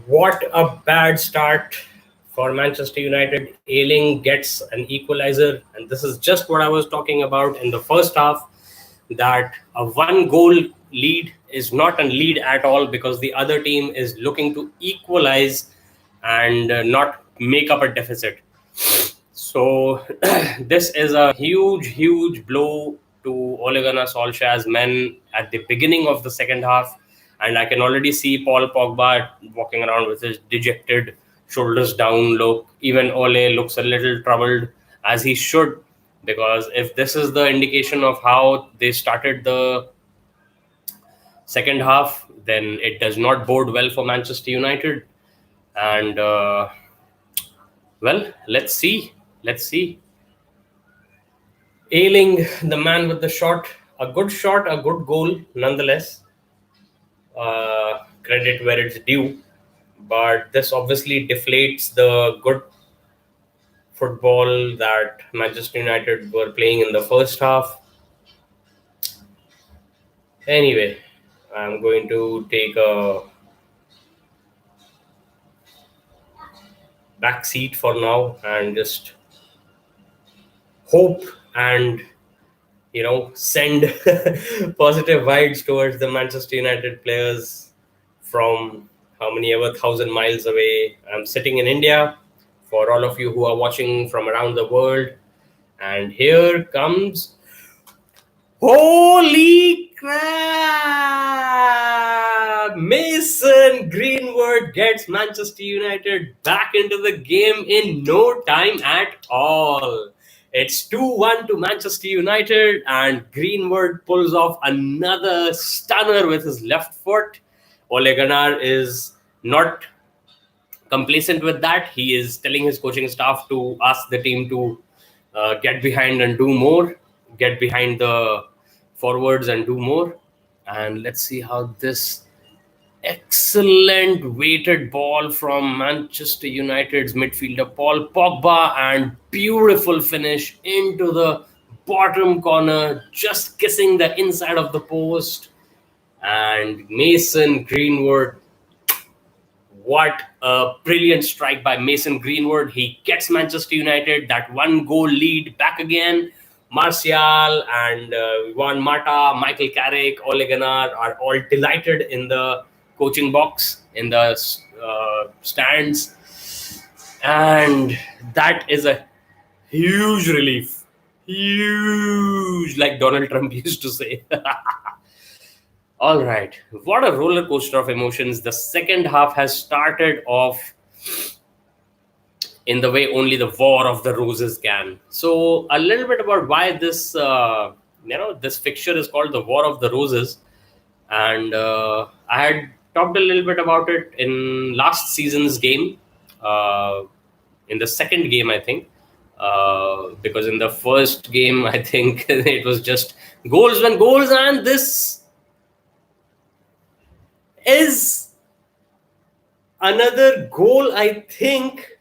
What a bad start for Manchester United. Ailing gets an equalizer, and this is just what I was talking about in the first half, that a one goal lead is not a lead at all because the other team is looking to equalize and not make up a deficit. So this is a huge blow to Ole Gunnar Solskjaer's men at the beginning of the second half, and I can already see Paul Pogba walking around with his dejected, shoulders down look. Even Ole looks a little troubled, as he should, because if this is the indication of how they started the second half, then it does not bode well for Manchester United. And well, let's see. Let's see. Ailing, the man with the shot, a good goal nonetheless. Credit where it's due, but this obviously deflates the good football that Manchester United were playing in the first half. Anyway, I'm going to take a back seat for now and just hope and send positive vibes towards the Manchester United players from how many ever thousand miles away. I'm sitting in India for all of you who are watching from around the world, and here comes, holy crap, Mason Greenwood gets Manchester United back into the game in no time at all. It's 2-1 to Manchester United, and Greenwood pulls off another stunner with his left foot. Ole Gunnar is not complacent with that. He is telling his coaching staff to ask the team to get behind and do more, get behind the forwards and do more. And let's see how this excellent weighted ball from Manchester United's midfielder Paul Pogba, and beautiful finish into the bottom corner, just kissing the inside of the post. And Mason Greenwood, what a brilliant strike by Mason Greenwood. He gets Manchester United that one goal lead back again. Martial and Juan Mata, Michael Carrick, Ole Gunnar are all delighted in the coaching box, in the stands. And that is a huge relief. Huge, like Donald Trump used to say. All right. What a roller coaster of emotions. The second half has started off in the way only the War of the Roses can. So, a little bit about why this fixture is called the War of the Roses. And I had talked a little bit about it in last season's game, in the second game, I think. Because in the first game, I think it was just goals and goals, and this is another goal. I think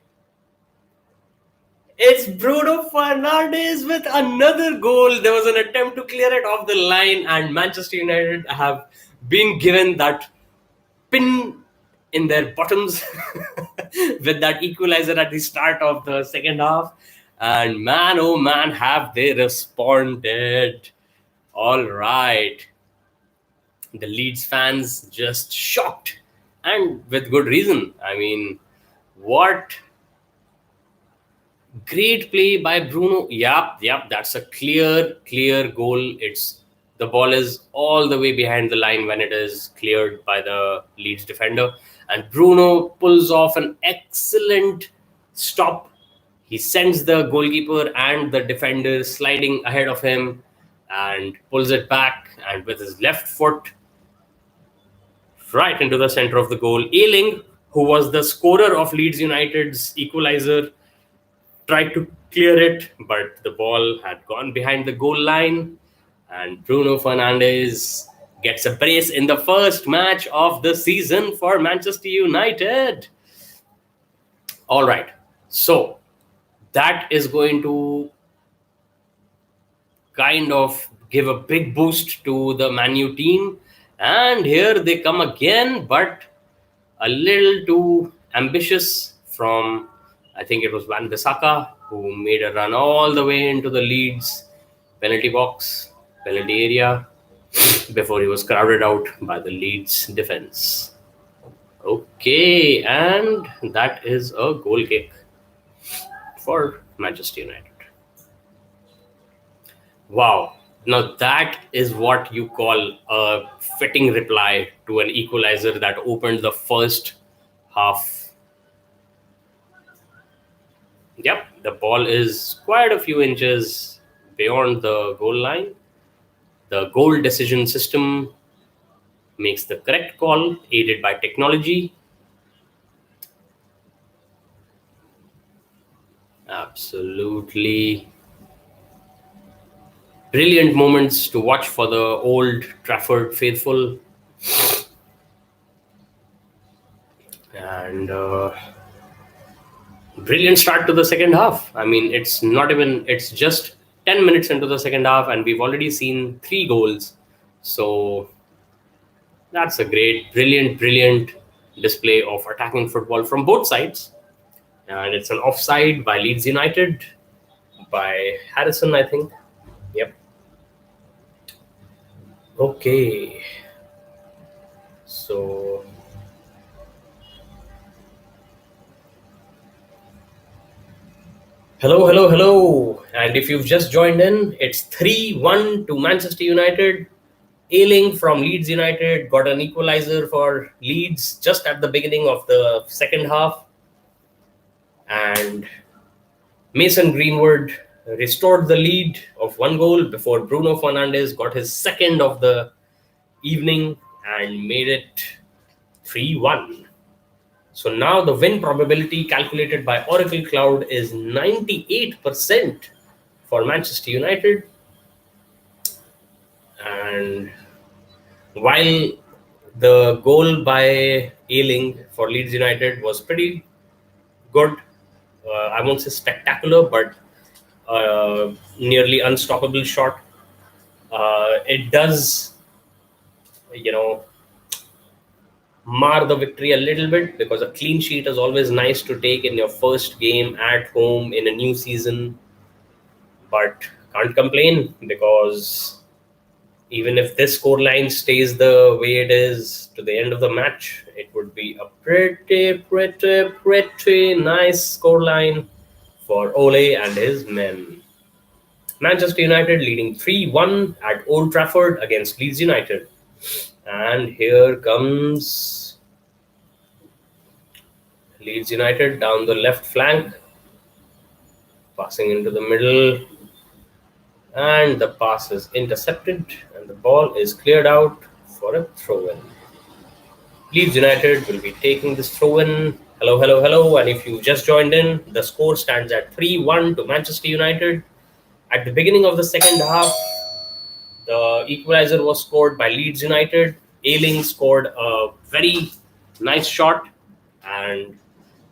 it's Bruno Fernandes with another goal. There was an attempt to clear it off the line, and Manchester United have been given that pin in their bottoms with that equalizer at the start of the second half. And man, oh man, have they responded. All right. The Leeds fans just shocked, and with good reason. I mean, what great play by Bruno. Yep, that's a clear goal. It's the ball is all the way behind the line when it is cleared by the Leeds defender, and Bruno pulls off an excellent stop. He sends the goalkeeper and the defender sliding ahead of him and pulls it back, and with his left foot right into the center of the goal. Ailing, who was the scorer of Leeds United's equalizer, tried to clear it, but the ball had gone behind the goal line, and Bruno Fernandes gets a brace in the first match of the season for Manchester United. All right, so that is going to kind of give a big boost to the Man U team, and here they come again, but a little too ambitious from, I think it was Van Bissaka, who made a run all the way into the Leeds penalty box, penalty area, before he was crowded out by the Leeds defense. Okay, and that is a goal kick for Manchester United. Wow. Now that is what you call a fitting reply to an equalizer that opened the first half. Yep, the ball is quite a few inches beyond the goal line. The goal decision system makes the correct call, aided by technology. Absolutely brilliant moments to watch for the Old Trafford faithful. And brilliant start to the second half. I mean, it's just 10 minutes into the second half, and we've already seen three goals. So that's a great, brilliant display of attacking football from both sides. And it's an offside by Leeds United, by Harrison, I think. Yep. Okay. So hello. And if you've just joined in, it's 3-1 to Manchester United. Ailing from Leeds United got an equalizer for Leeds just at the beginning of the second half. And Mason Greenwood restored the lead of one goal before Bruno Fernandes got his second of the evening and made it 3-1. So now the win probability calculated by Oracle Cloud is 98% for Manchester United. And while the goal by Ailing for Leeds United was pretty good, I won't say spectacular, but nearly unstoppable shot. It does, you know, mar the victory a little bit, because a clean sheet is always nice to take in your first game at home in a new season. But can't complain, because even if this scoreline stays the way it is to the end of the match, it would be a pretty nice scoreline for Ole and his men. Manchester United leading 3-1 at Old Trafford against Leeds United. And here comes Leeds United down the left flank, passing into the middle. And the pass is intercepted, and the ball is cleared out for a throw-in. Leeds United will be taking this throw-in. Hello. And if you just joined in, the score stands at 3-1 to Manchester United. At the beginning of the second half, the equalizer was scored by Leeds United. Ailing scored a very nice shot, and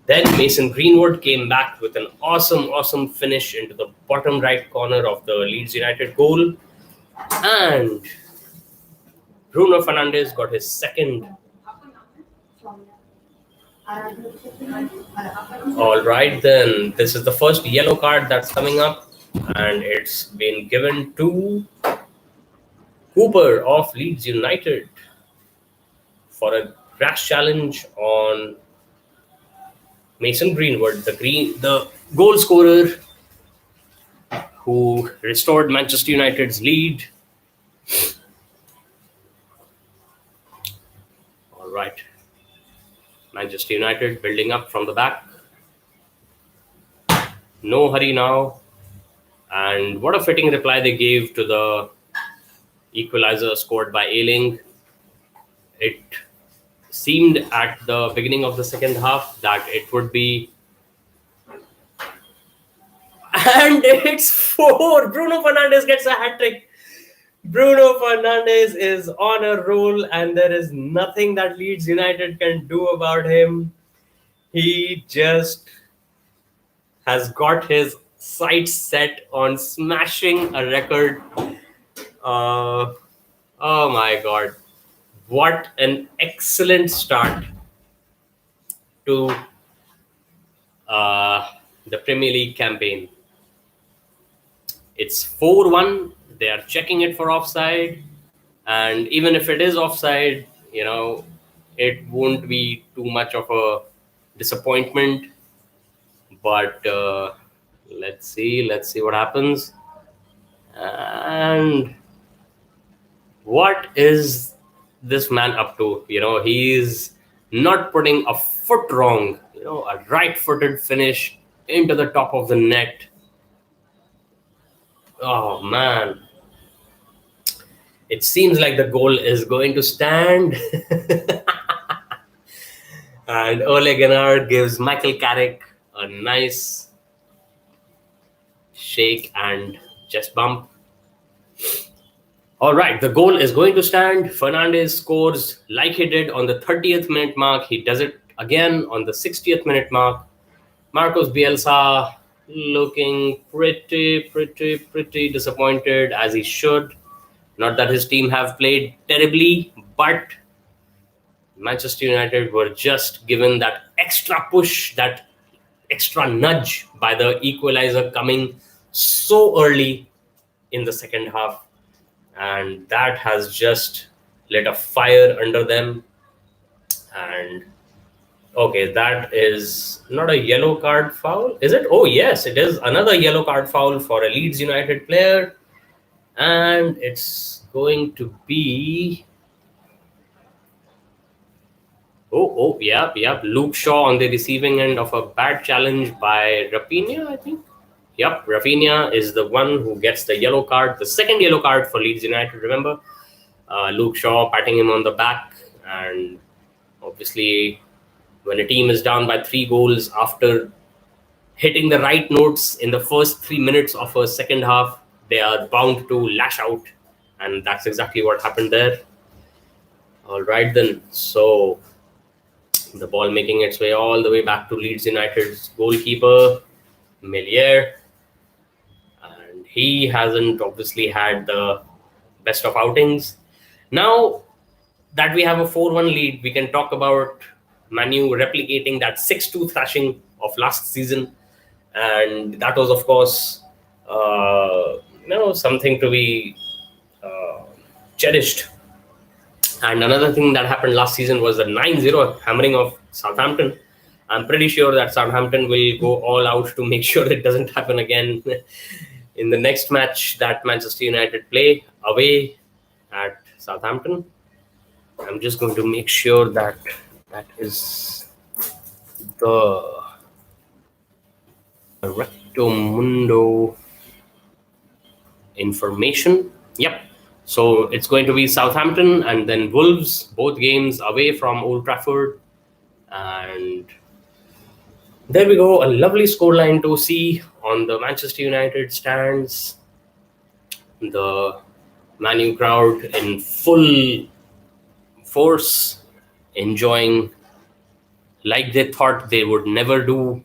then Mason Greenwood came back with an awesome finish into the bottom right corner of the Leeds United goal. And Bruno Fernandes got his second. All right, then. This is the first yellow card that's coming up, and it's been given to Cooper of Leeds United for a rash challenge on Mason Greenwood, the goal scorer who restored Manchester United's lead. All right. Manchester United building up from the back. No hurry now. And what a fitting reply they gave to the equalizer scored by Ailing. It seemed at the beginning of the second half that it would be. And it's 4. Bruno Fernandes gets a hat-trick. Bruno Fernandes is on a roll, and there is nothing that Leeds United can do about him. He just has got his sights set on smashing a record. Oh my God. What an excellent start to uh, the Premier League campaign. It's 4-1. They are checking it for offside. And even if it is offside, it won't be too much of a disappointment. But let's see what happens. And what is this man up to? He's not putting a foot wrong. A right-footed finish into the top of the net. Oh man, it seems like the goal is going to stand. And Ole Gunnar gives Michael Carrick a nice shake and chest bump. All right, the goal is going to stand. Fernandez scores like he did on the 30th minute mark. He does it again on the 60th minute mark. Marcos Bielsa looking pretty disappointed, as he should. Not that his team have played terribly, but Manchester United were just given that extra push, that extra nudge by the equalizer coming so early in the second half. And that has just lit a fire under them. And okay, that is not a yellow card foul, is it? Oh yes, it is another yellow card foul for a Leeds United player. And it's going to be... Yep. Luke Shaw on the receiving end of a bad challenge by Rafinha, I think. Yep, Rafinha is the one who gets the yellow card, the second yellow card for Leeds United, remember? Luke Shaw patting him on the back. And obviously, when a team is down by 3 goals after hitting the right notes in the first 3 minutes of a second half, they are bound to lash out. And that's exactly what happened there. All right, then. So the ball making its way all the way back to Leeds United's goalkeeper, Melier. And he hasn't obviously had the best of outings. Now that we have a 4-1 lead, we can talk about Manu replicating that 6-2 thrashing of last season. And that was, of course, something to be cherished. And another thing that happened last season was the 9-0 hammering of Southampton. I'm pretty sure that Southampton will go all out to make sure it doesn't happen again in the next match that Manchester United play away at Southampton. I'm just going to make sure that that is the Recto Mundo information. Yep. So it's going to be Southampton and then Wolves, both games away from Old Trafford. And there we go, a lovely scoreline to see on the Manchester United stands. The Man U crowd in full force, enjoying like they thought they would never do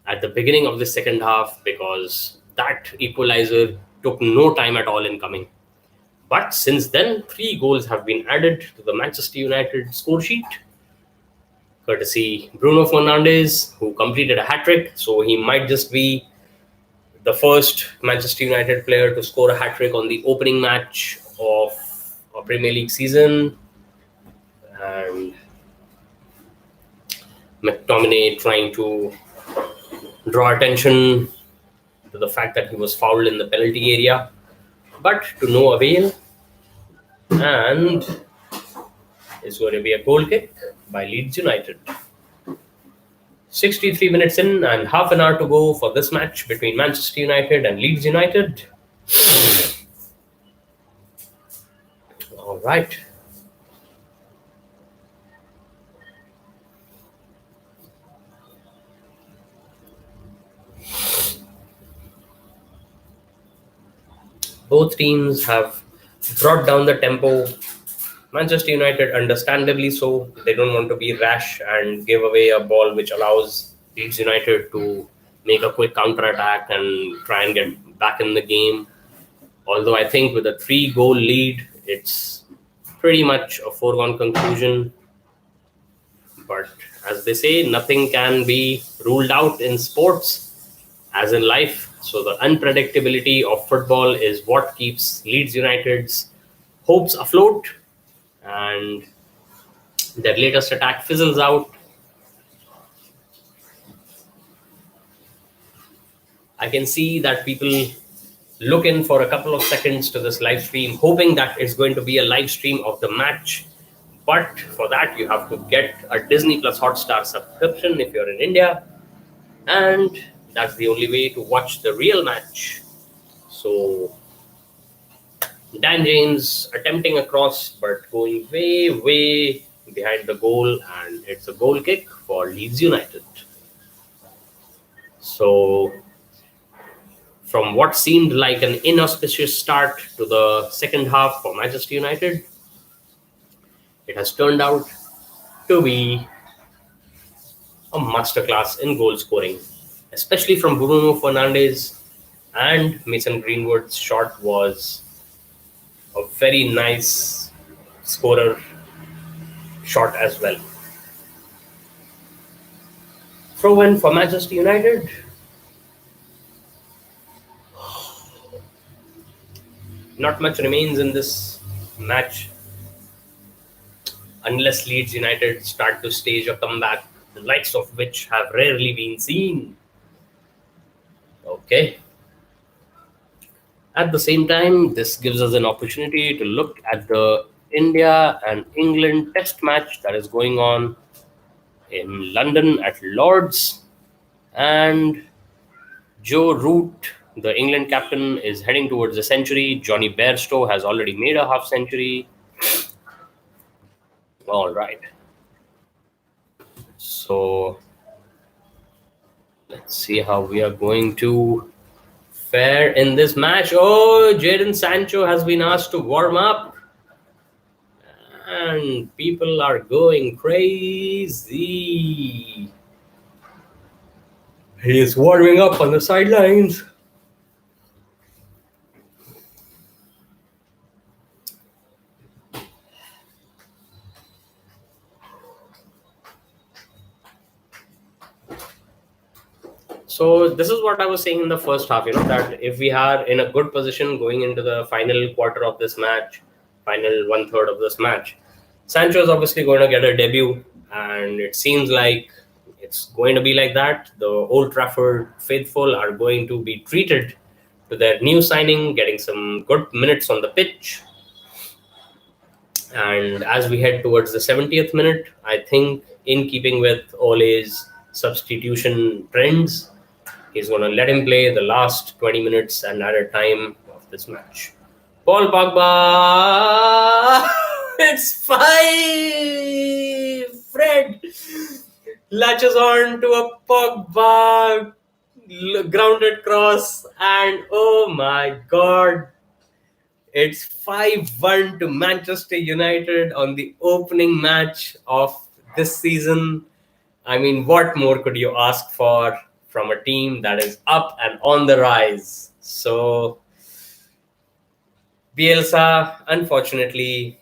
at the beginning of the second half, because that equalizer took no time at all in coming. But since then, 3 goals have been added to the Manchester United score sheet, courtesy Bruno Fernandes, who completed a hat-trick. So he might just be the first Manchester United player to score a hat-trick on the opening match of a Premier League season. And McTominay trying to draw attention to the fact that he was fouled in the penalty area, but to no avail. And it's going to be a goal kick by Leeds United. 63 minutes in and half an hour to go for this match between Manchester United and Leeds United. All right. Both teams have brought down the tempo. Manchester United, understandably so, they don't want to be rash and give away a ball which allows Leeds United to make a quick counter-attack and try and get back in the game. Although I think with a 3-goal lead, it's pretty much a foregone conclusion. But as they say, nothing can be ruled out in sports as in life. So the unpredictability of football is what keeps Leeds United's hopes afloat, and their latest attack fizzles out. I can see that people look in for a couple of seconds to this live stream, hoping that it's going to be a live stream of the match. But for that, you have to get a Disney Plus Hotstar subscription if you're in India, and that's the only way to watch the real match. So Dan James attempting a cross, but going way, way behind the goal, and it's a goal kick for Leeds United. So from what seemed like an inauspicious start to the second half for Manchester United, it has turned out to be a masterclass in goal scoring, especially from Bruno Fernandes, and Mason Greenwood's shot was a very nice scorer shot as well. Throw in for Manchester United. Not much remains in this match unless Leeds United start to stage a comeback, the likes of which have rarely been seen. Okay. At the same time, this gives us an opportunity to look at the India and England test match that is going on in London at Lord's. And Joe Root, the England captain, is heading towards a century. Johnny Bairstow has already made a half century. All right. So let's see how we are going to fare in this match. Oh, Jadon Sancho has been asked to warm up, and people are going crazy. He is warming up on the sidelines. So this is what I was saying in the first half, that if we are in a good position going into the final quarter of this match, final one third of this match, Sancho is obviously going to get a debut, and it seems like it's going to be like that. The Old Trafford faithful are going to be treated to their new signing, getting some good minutes on the pitch. And as we head towards the 70th minute, I think in keeping with Ole's substitution trends, he's going to let him play the last 20 minutes and added time of this match. Paul Pogba! It's 5! Fred latches on to a Pogba grounded cross, and oh my god, it's 5-1 to Manchester United on the opening match of this season. I mean, what more could you ask for from a team that is up and on the rise? So Bielsa, unfortunately,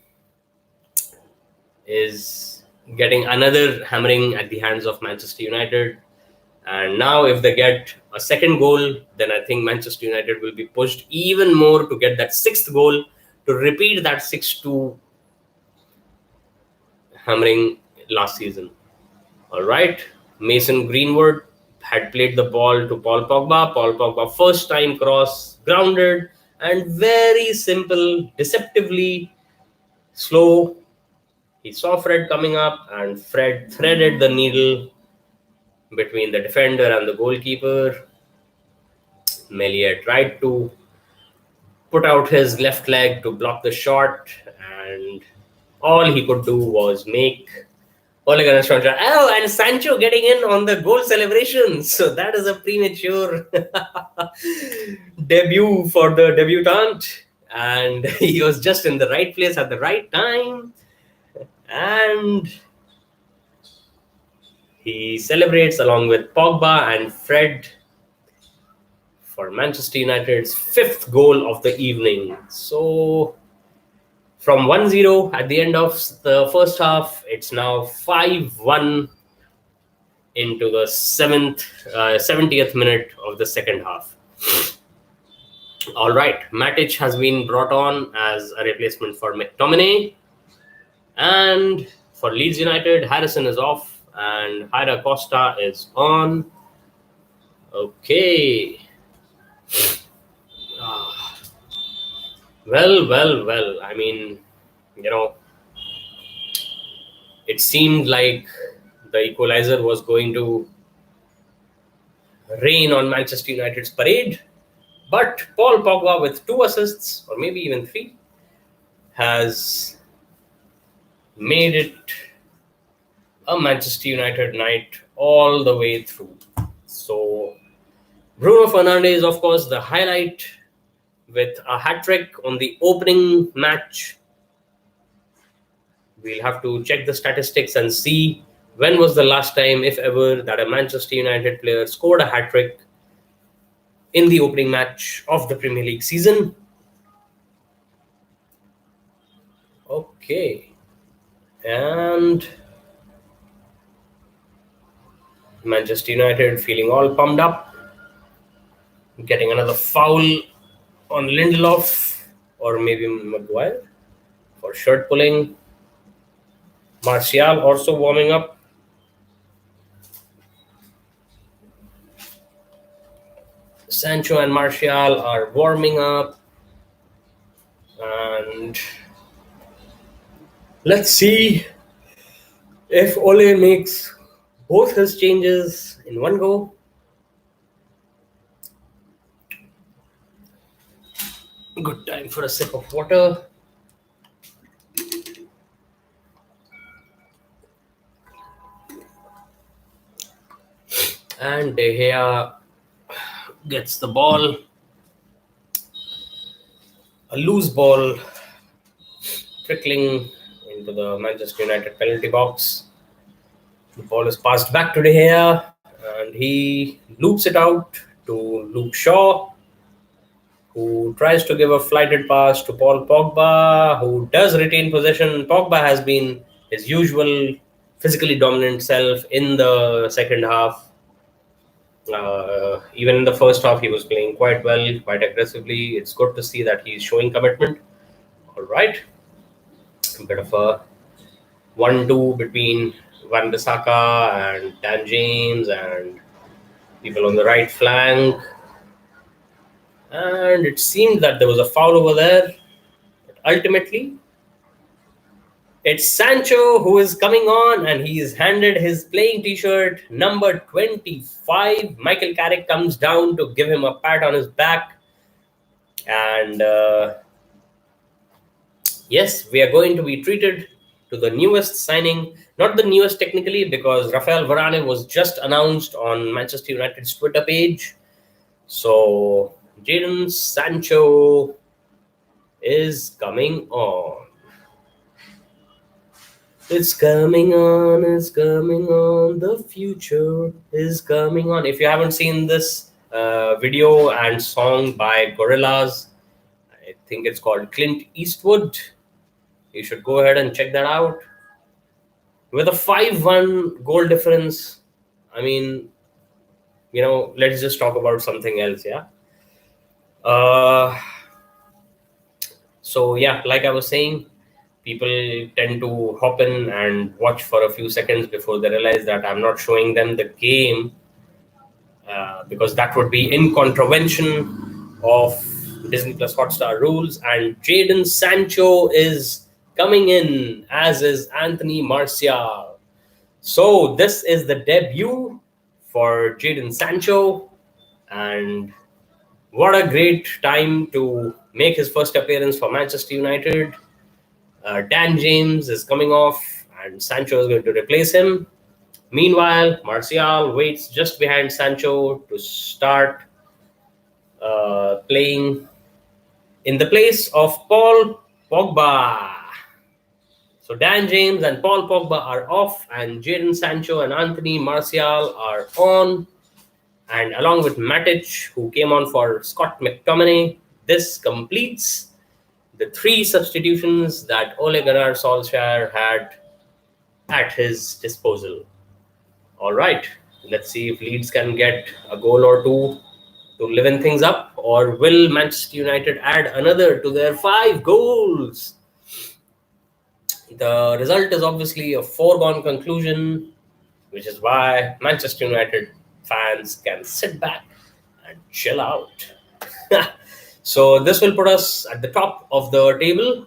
is getting another hammering at the hands of Manchester United. And now if they get a second goal, then I think Manchester United will be pushed even more to get that sixth goal, to repeat that 6-2 hammering last season. All right. Mason Greenwood had played the ball to Paul Pogba. Paul Pogba, first time cross, grounded, and very simple, deceptively slow. He saw Fred coming up, and Fred threaded the needle between the defender and the goalkeeper. Melia tried to put out his left leg to block the shot, and all he could do was make Ole Gunnar Solskjaer. Oh, and Sancho getting in on the goal celebration. So that is a premature debut for the debutant. And he was just in the right place at the right time. And he celebrates along with Pogba and Fred for Manchester United's fifth goal of the evening. So From 1-0 at the end of the first half, it's now 5-1 into the 70th minute of the second half. All right, Matic has been brought on as a replacement for McTominay, and for Leeds United, Harrison is off and Hyra Costa is on. Okay. Ah, well. I mean, you know, it seemed like the equalizer was going to rain on Manchester United's parade, but Paul Pogba, with 2 assists, or maybe even 3, has made it a Manchester United night all the way through. So, Bruno Fernandes, of course, the highlight with a hat trick on the opening match. We'll have to check the statistics and see when was the last time, if ever, that a Manchester United player scored a hat trick in the opening match of the Premier League season. Okay. And Manchester United feeling all pumped up, getting another foul on Lindelof or maybe Maguire for shirt pulling. Martial also warming up. Sancho and Martial are warming up. And let's see if Ole makes both his changes in one go. Good time for a sip of water. And De Gea gets the ball. A loose ball trickling into the Manchester United penalty box. The ball is passed back to De Gea and he loops it out to Luke Shaw, who tries to give a flighted pass to Paul Pogba, who does retain possession. Pogba has been his usual physically dominant self in the second half. Even in the first half, he was playing quite well, quite aggressively. It's good to see that he's showing commitment. All right. A bit of a 1-2 between Van Bissaka and Dan James and people on the right flank. And it seemed that there was a foul over there. But ultimately, it's Sancho who is coming on and he's handed his playing t-shirt number 25. Michael Carrick comes down to give him a pat on his back. And yes, we are going to be treated to the newest signing. Not the newest technically, because Rafael Varane was just announced on Manchester United's Twitter page. So Jadon Sancho is coming on. It's coming on, the future is coming on. If you haven't seen this video and song by Gorillaz, I think it's called Clint Eastwood. You should go ahead and check that out. With a 5-1 goal difference, I mean, let's just talk about something else, yeah? So, yeah, like I was saying, people tend to hop in and watch for a few seconds before they realize that I'm not showing them the game because that would be in contravention of Disney Plus Hotstar rules. And Jadon Sancho is coming in, as is Anthony Martial. So this is the debut for Jadon Sancho, and what a great time to make his first appearance for Manchester United. Dan James is coming off and Sancho is going to replace him. Meanwhile, Martial waits just behind Sancho to start playing in the place of Paul Pogba. So Dan James and Paul Pogba are off and Jadon Sancho and Anthony Martial are on. And along with Matic, who came on for Scott McTominay, this completes the three substitutions that Ole Gunnar Solskjaer had at his disposal. All right, let's see if Leeds can get a goal or two to liven things up, or will Manchester United add another to their 5 goals? The result is obviously a foregone conclusion, which is why Manchester United fans can sit back and chill out. So, this will put us at the top of the table,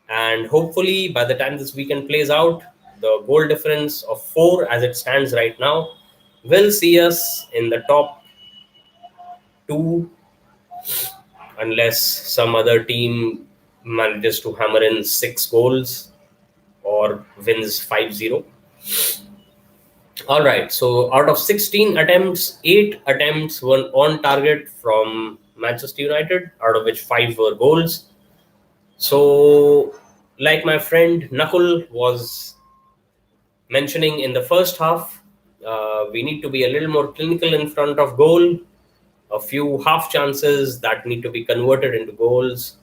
and hopefully, by the time this weekend plays out, the goal difference of 4 as it stands right now will see us in the top 2, unless some other team manages to hammer in 6 goals or wins 5-0. All right, so out of 16 attempts, 8 attempts were on target from Manchester United, out of which 5 were goals. So, like my friend Nakul was mentioning in the first half, we need to be a little more clinical in front of goal. A few half chances that need to be converted into goals.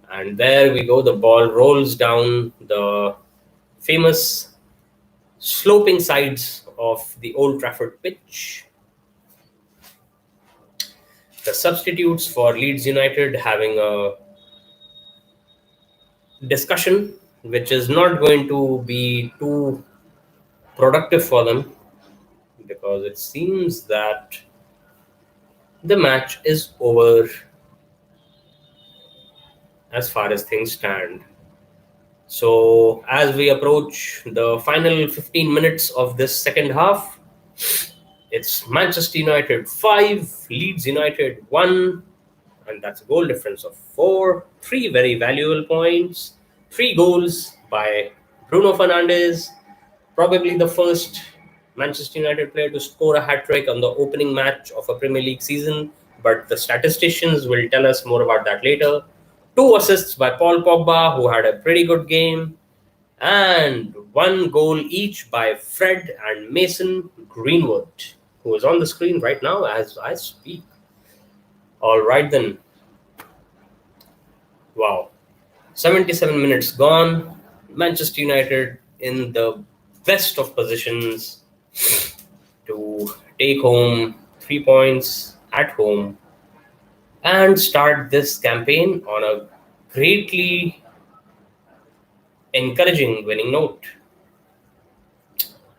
And there we go. The ball rolls down the famous sloping sides of the Old Trafford pitch. The substitutes for Leeds United having a discussion which is not going to be too productive for them, because it seems that the match is over as far as things stand. So, as we approach the final 15 minutes of this second half, it's Manchester United 5, Leeds United 1, and that's a goal difference of 4. 3 very valuable points, 3 goals by Bruno Fernandes, probably the first Manchester United player to score a hat trick on the opening match of a Premier League season, but the statisticians will tell us more about that later. 2 assists by Paul Pogba, who had a pretty good game, and 1 goal each by Fred and Mason Greenwood, who is on the screen right now as I speak. All right, then. Wow. 77 minutes gone. Manchester United in the best of positions to take home 3 points at home and start this campaign on a greatly encouraging winning note.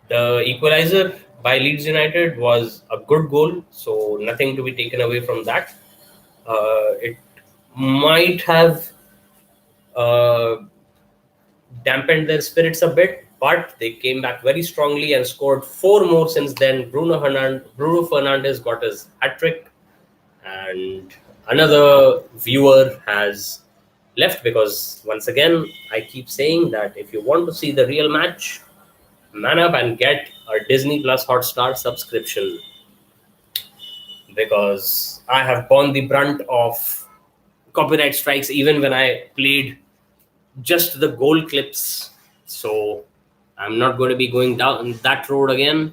The equalizer by Leeds United was a good goal, so nothing to be taken away from that. It might have uh, dampened their spirits a bit, but they came back very strongly and scored 4 more since then. Bruno Fernandes got his hat trick, and another viewer has left, because once again, I keep saying that if you want to see the real match, man up and get a Disney Plus Hotstar subscription, because I have borne the brunt of copyright strikes even when I played just the goal clips. So I'm not going to be going down that road again.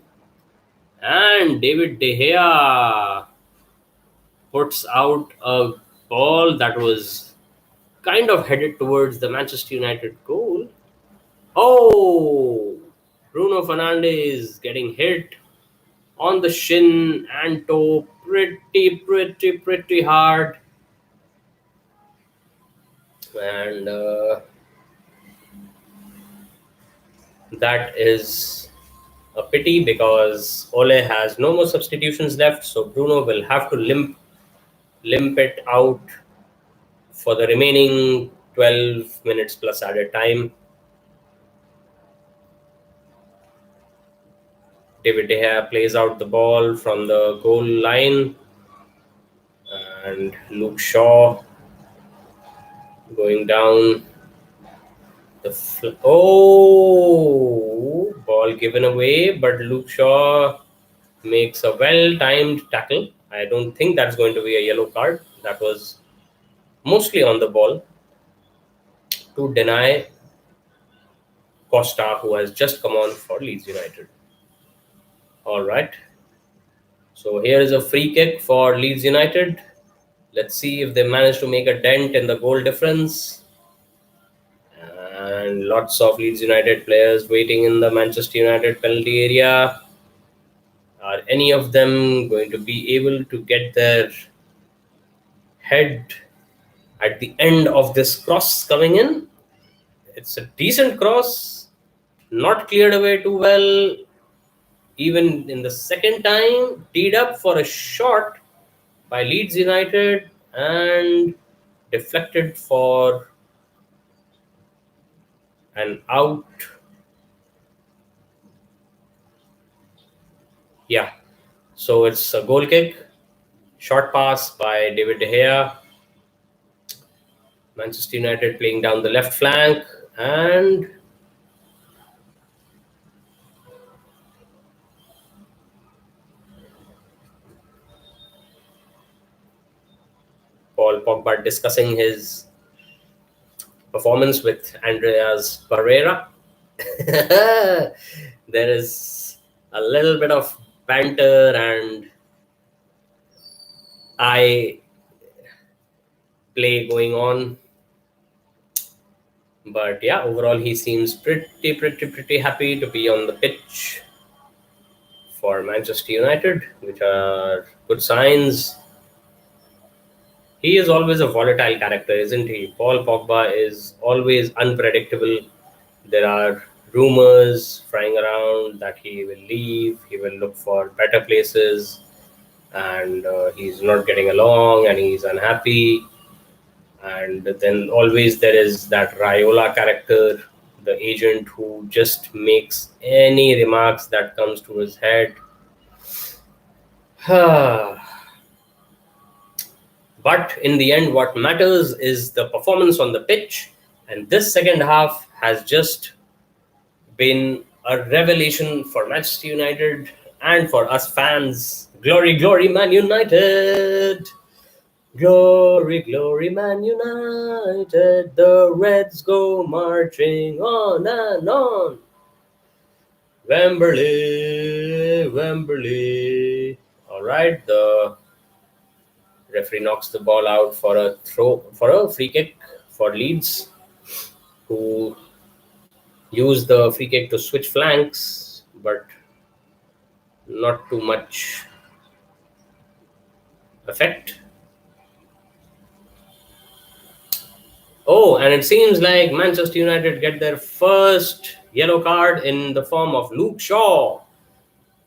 And David De Gea puts out a ball that was kind of headed towards the Manchester United goal. Oh, Bruno Fernandes getting hit on the shin and toe pretty hard. And that is a pity, because Ole has no more substitutions left, so Bruno will have to limp it out for the remaining 12 minutes plus added time. David De Gea plays out the ball from the goal line, and Luke Shaw going down ball given away, but Luke Shaw makes a well-timed tackle. I don't think that's going to be a yellow card. That was mostly on the ball to deny Costa, who has just come on for Leeds United. All right. So here is a free kick for Leeds United. Let's see if they manage to make a dent in the goal difference. And lots of Leeds United players waiting in the Manchester United penalty area. Are any of them going to be able to get their head at the end of this cross coming in? It's a decent cross, not cleared away too well. Even in the second time, teed up for a shot by Leeds United and deflected for an out. Yeah, so it's a goal kick. Short pass by David De Gea. Manchester United playing down the left flank, and Paul Pogba discussing his performance with Andreas Pereira. There is a little bit of banter and eye play going on. But yeah, overall he seems pretty happy to be on the pitch for Manchester United, which are good signs. He is always a volatile character, isn't he? Paul Pogba is always unpredictable. There are rumors flying around that he will leave, he will look for better places, and he's not getting along and he's unhappy. And then always there is that Raiola character, the agent who just makes any remarks that comes to his head. But in the end, what matters is the performance on the pitch. And this second half has just been a revelation for Manchester United and for us fans. Glory, glory, Man United! Glory, glory, Man United! The Reds go marching on and on. Wembley, Wembley. All right, the referee knocks the ball out for a free kick for Leeds, who use the free kick to switch flanks, but not too much effect. Oh, and it seems like Manchester United get their first yellow card in the form of Luke Shaw.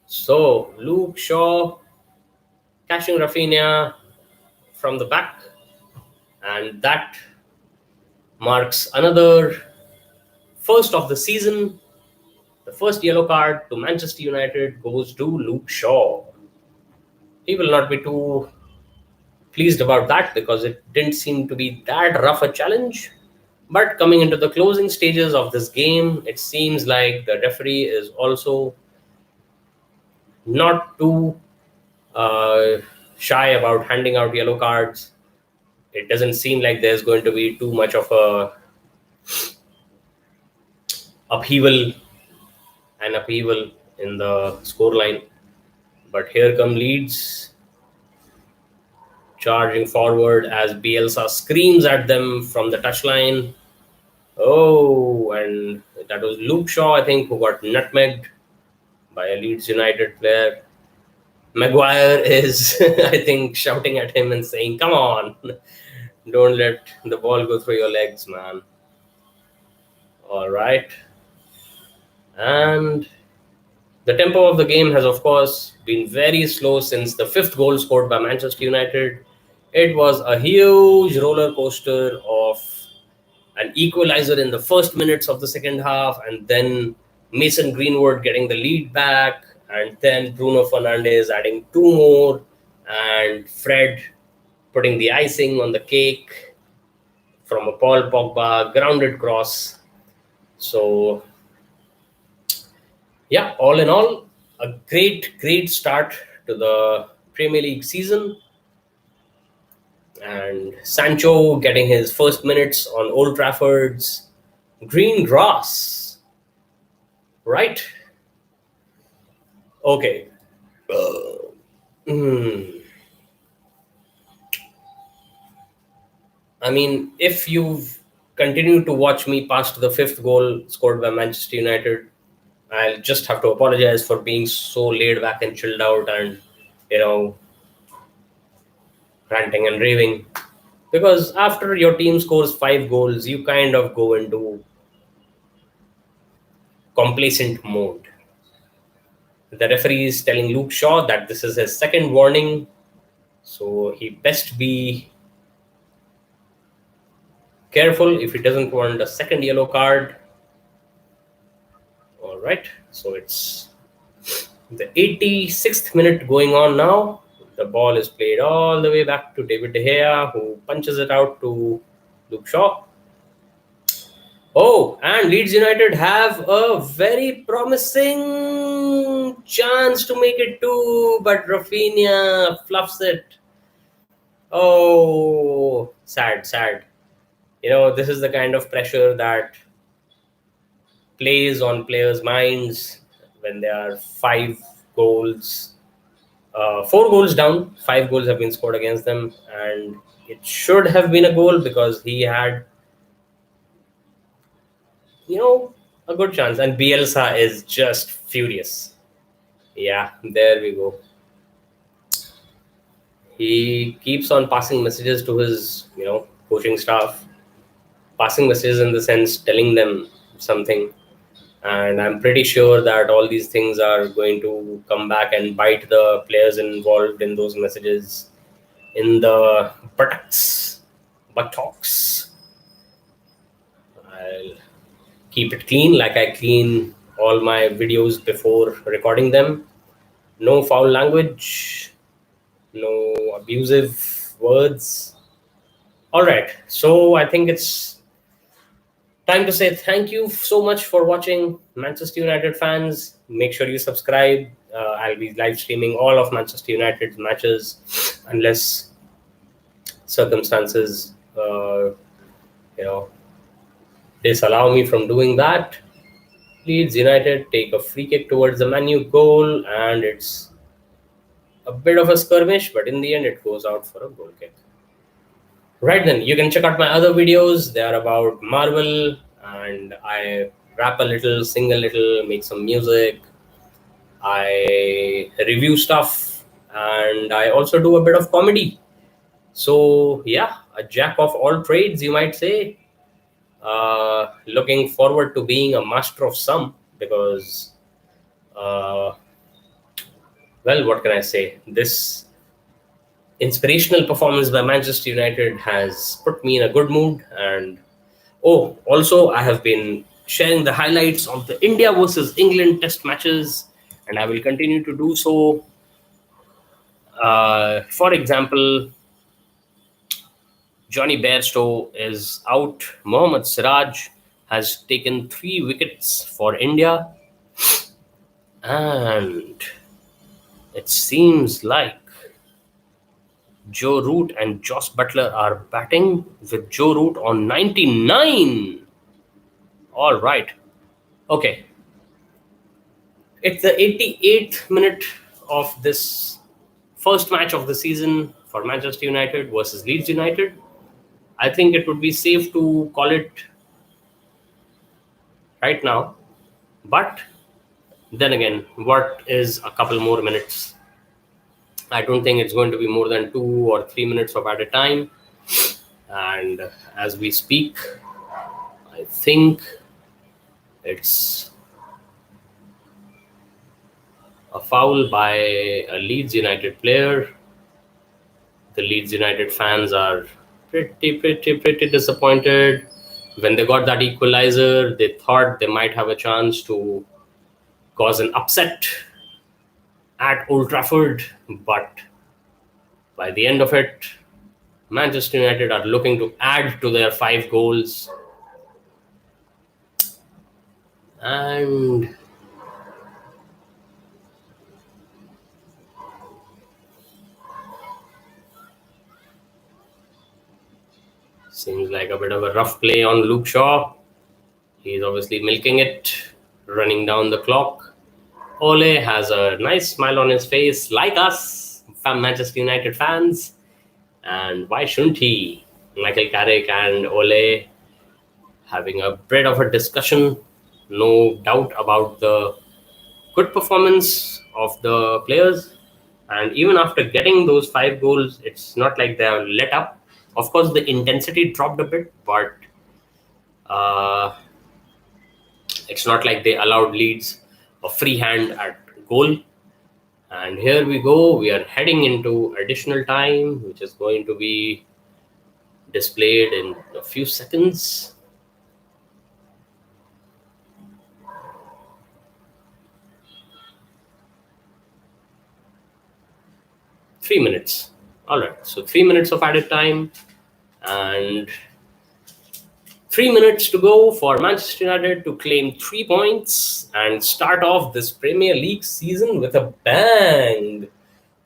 So Luke Shaw catching Rafinha from the back, and that marks another first of the season. The first yellow card to Manchester United goes to Luke Shaw. He will not be too pleased about that because it didn't seem to be that rough a challenge. But coming into the closing stages of this game, it seems like the referee is also not too uh, shy about handing out yellow cards. It doesn't seem like there's going to be too much of a upheaval upheaval in the scoreline. But here come Leeds charging forward as Bielsa screams at them from the touchline. Oh, and that was Luke Shaw, I think, who got nutmegged by a Leeds United player. Maguire is, I think, shouting at him and saying, "Come on, don't let the ball go through your legs, man." All right. And the tempo of the game has, of course, been very slow since the fifth goal scored by Manchester United. It was a huge roller coaster of an equalizer in the first minutes of the second half, and then Mason Greenwood getting the lead back, and then Bruno Fernandes adding two more, and Fred putting the icing on the cake from a Paul Pogba grounded cross. So, yeah, all in all, a great start to the Premier League season. And Sancho getting his first minutes on Old Trafford's green grass. Right? Okay. Hmm. I mean, if you've continued to watch me past the fifth goal scored by Manchester United, I'll just have to apologize for being so laid back and chilled out and, you know, ranting and raving. Because after your team scores 5 goals, you kind of go into complacent mode. The referee is telling Luke Shaw that this is his second warning, so he best be careful if he doesn't want a second yellow card. All right, so it's the 86th minute going on now. The ball is played all the way back to David De Gea, who punches it out to Luke Shaw. Oh, and Leeds United have a very promising chance to make it two, but Rafinha fluffs it. Oh, sad, sad. This is the kind of pressure that plays on players' minds when there are 5 goals, 4 goals down. 5 goals have been scored against them, and it should have been a goal because he had, a good chance. And Bielsa is just furious. Yeah, there we go. He keeps on passing messages to his, coaching staff, passing messages in the sense telling them something. And I'm pretty sure that all these things are going to come back and bite the players involved in those messages in the buttocks. I'll keep it clean like I clean all my videos before recording them. No foul language, no abusive words. All right, so I think it's time to say thank you so much for watching, Manchester United fans. Make sure you subscribe. I'll be live streaming all of Manchester United's matches unless circumstances, disallow me from doing that. Leeds United take a free kick towards the Man U goal, and it's a bit of a skirmish, but in the end, it goes out for a goal kick. Right then, you can check out my other videos. They are about Marvel, and I rap a little, sing a little, make some music. I review stuff, and I also do a bit of comedy. So, yeah, a jack of all trades, you might say. Looking forward to being a master of some because, well, what can I say? This inspirational performance by Manchester United has put me in a good mood. And also, I have been sharing the highlights of the India versus England test matches, and I will continue to do so. For example, Johnny Bairstow is out. Mohammad Siraj has taken 3 wickets for India. And it seems like Joe Root and Joss Butler are batting with Joe Root on 99. All right. Okay. It's the 88th minute of this first match of the season for Manchester United versus Leeds United. I think it would be safe to call it right now. But then again, what is a couple more minutes? I don't think it's going to be more than 2 or 3 minutes of at a time. And as we speak, I think it's a foul by a Leeds United player. The Leeds United fans are pretty disappointed. When they got that equalizer, they thought they might have a chance to cause an upset at Old Trafford, but by the end of it, Manchester United are looking to add to their 5 goals. And seems like a bit of a rough play on Luke Shaw. He's obviously milking it, running down the clock. Ole has a nice smile on his face, like us, Manchester United fans. And why shouldn't he? Michael Carrick and Ole having a bit of a discussion. No doubt about the good performance of the players. And even after getting those 5 goals, it's not like they have let up. Of course, the intensity dropped a bit, but uh, it's not like they allowed Leeds a free hand at goal. And here we go. We are heading into additional time, which is going to be displayed in a few seconds. 3 minutes. All right. So 3 minutes of added time, and 3 minutes to go for Manchester United to claim 3 points and start off this Premier League season with a bang.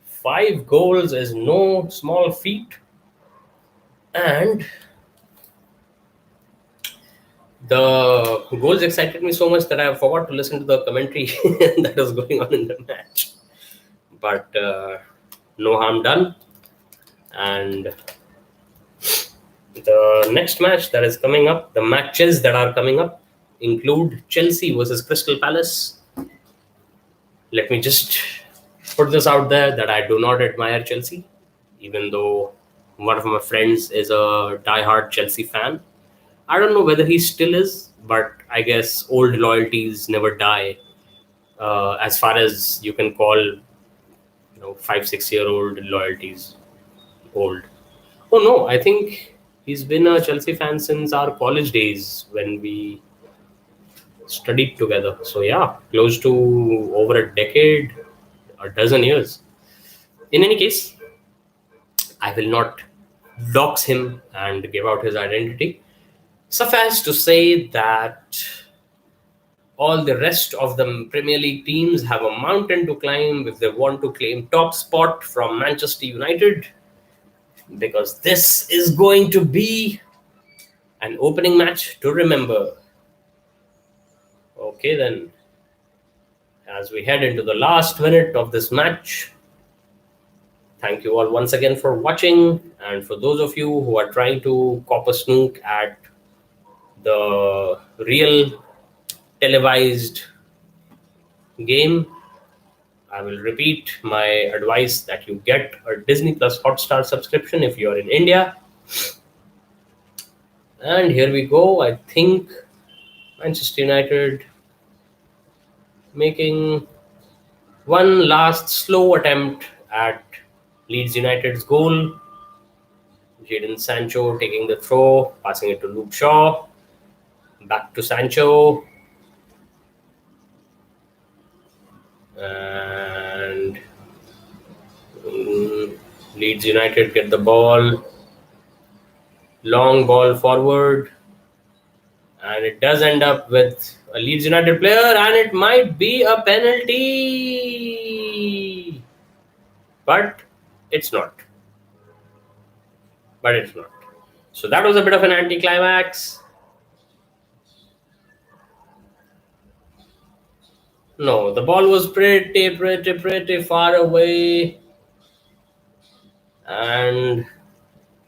5 goals is no small feat, and the goals excited me so much that I forgot to listen to the commentary that was going on in the match. But no harm done. And the next match that is coming up, the matches that are coming up include Chelsea versus Crystal Palace. Let me just put this out there that I do not admire Chelsea, even though one of my friends is a die-hard Chelsea fan. I don't know whether he still is, but I guess old loyalties never die. As far as you can call, 5, 6 year old loyalties old. Oh no, I think he's been a Chelsea fan since our college days when we studied together. So yeah, close to over a decade, a dozen years. In any case, I will not dox him and give out his identity. Suffice to say that all the rest of the Premier League teams have a mountain to climb if they want to claim top spot from Manchester United, because this is going to be an opening match to remember. Okay, then, as we head into the last minute of this match, thank you all once again for watching. And for those of you who are trying to cop a snook at the real televised game, I will repeat my advice that you get a Disney Plus Hotstar subscription if you are in India. And here we go. I think Manchester United making one last slow attempt at Leeds United's goal. Jadon Sancho taking the throw, passing it to Luke Shaw. Back to Sancho. And Leeds United get the ball. Long ball forward. And it does end up with a Leeds United player, and it might be a penalty. But it's not. So that was a bit of an anticlimax. No, the ball was pretty far away. And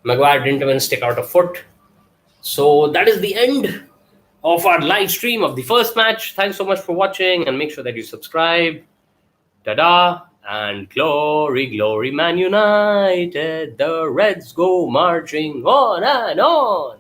Maguire didn't even stick out a foot. So that is the end of our live stream of the first match. Thanks so much for watching, and make sure that you subscribe. Ta-da! And glory, glory, Man United. The Reds go marching on and on.